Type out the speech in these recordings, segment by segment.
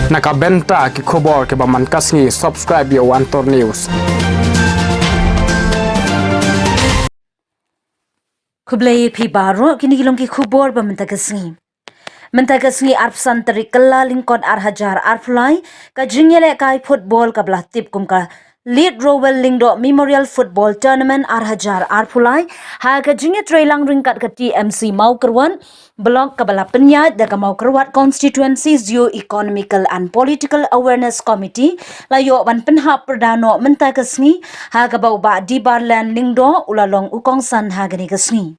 Nakabenta ki khobor ke baman kasni subscribe yo Antor News. Kublai pi baro kini gilong ki khubor ba mentagasngi. Mentagasngi arpsan terikala lingkon arhajar arflai ka jingele kai football ka belah tip kum ka lead Rowell Lyngdoh Memorial Football Tournament arhajar arfulai ha ka jinge trailang ringkat ka TMC mau kerwan blok ka belah penyat da ka mau kerwat constituency Geo Economical and Political Awareness Committee layo ban penhap perdano mentagasngi ha ka bau ba di barland Lyngdoh ulalong ukongsan ha gani gasngi.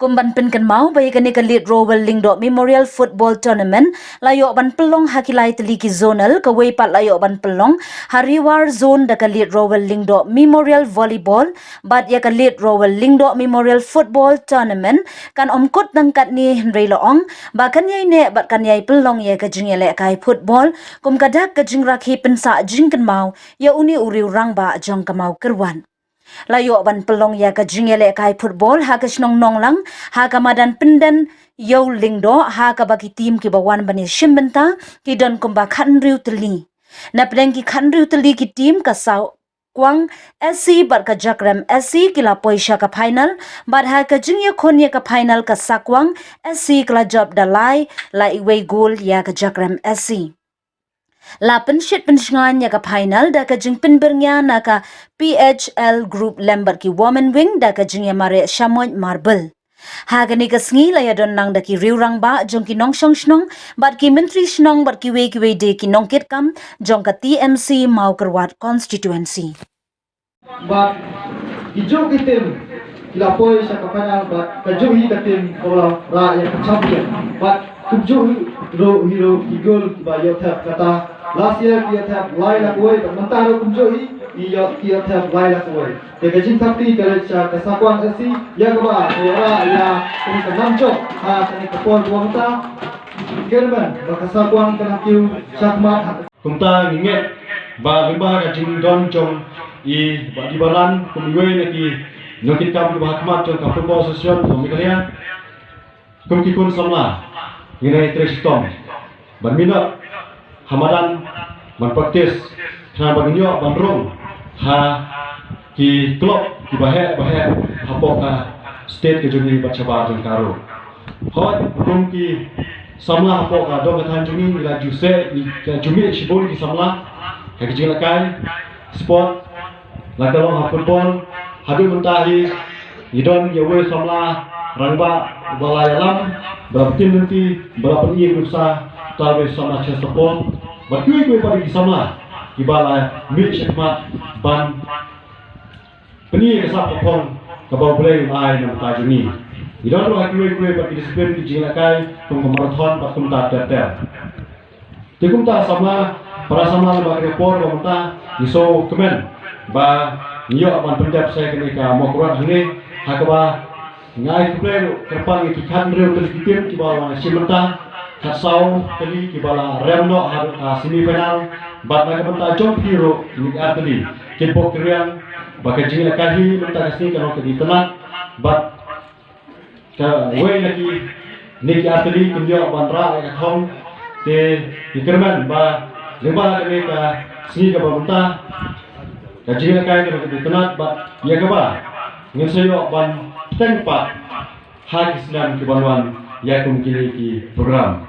Kumban pinkan mau bayi kani ka lead Rowell Lyngdoh Memorial Football Tournament layo ban pelong hakilai teliki zonal ka weipat layo ban pelong hariwar zone da ka lead Rowell Lyngdoh Memorial Volleyball bat ya ka lead Rowell Lyngdoh Memorial Football Tournament kan omkut nangkat ni Henry Loong ba kan yai ne bat kan yai pelong ya ka jingele kai football kum kadak ka jingrakhi pensa jingkan mau ya uni uriu rang ba jong ka mau kerwan. Layo ban pelong ya ka jingele kai football ha ka snong nong lang ha ka madan pendan yo Lyngdoh ha ka bagi tim ki bawan bani shimbenta ki don kumba khanriu teli na pleng ki khanriu teli ki tim ka saw kwang SC bar ka jakram SC kila poisha ka final bar ha ka jingye khonye ka final ka sakwang SC kala job dalai la iwe goal ya ka jakram SC. La penshit pensngan ya ka final da ka jing penbernya na ka PHL group lembar ki woman wing da ka jing ya mare shamoy marble. Ha gani ka sngi la ya don nang da ki riurang ba jong ki nong shong shnong bat ki menteri shnong bat ki we de ki nong kit kam jong ka TMC mau kerwat constituency. But hijau kita lapor sa kapana but kajuhi katin kalau rakyat champion but kujuhi hero igol ba yotha kata last year dia tap laila koi mentaro kujuhi dia tap laila koi te gajin thapti kare cha kasakwan asi ya ba ora ya kini kanamcho ha kini kapor buangta german ba kasakwan kana kiu sakmat kumta nginget ba limba gajin don chong i di balan kumiwe naki nokit kam ba hakmat to ka football association to mikalian kum ki kun samla nginai trestom berminat hamadan man praktis kana baginyo bandrong ha ki klub ki bahe hapoka state ke juni bachaba jong karo hot kum ki samla hapoka dong kathan juni ila juse jumi shibul ki samla ka jilakai sport Lakalong football hadu mentahi idon yawe samla rangba balai alam beraptin nanti berapa iya kursa tawe sama chestopol berkui pada samla di balai mit shekmat ban peni kesap popong kabau boleh ai nam tajuni idon lo hakui pada disiplin di jinakai pengmarathon pakum ta ter tikum ta samla para samla bagi report bamta iso kemen ba niyo aman penjab saya kini ka mokrat hini hakaba ngai kuple kerpang ki khandre utel kitim ki bala simenta kasau teli ki bala remno har semifinal bat na kebenta jom hero ni atli ki pokrian baka jingla kahi menta kasni kano ke ditena bat ka we lagi ni ki atli kunjo bandra ka thong te dikerman ba lemba kini ka sini ka bamta Kajian kaya kita tenat bat ya kaba ngesayo ban tempat hadis dan kebaruan ya kumkini ki program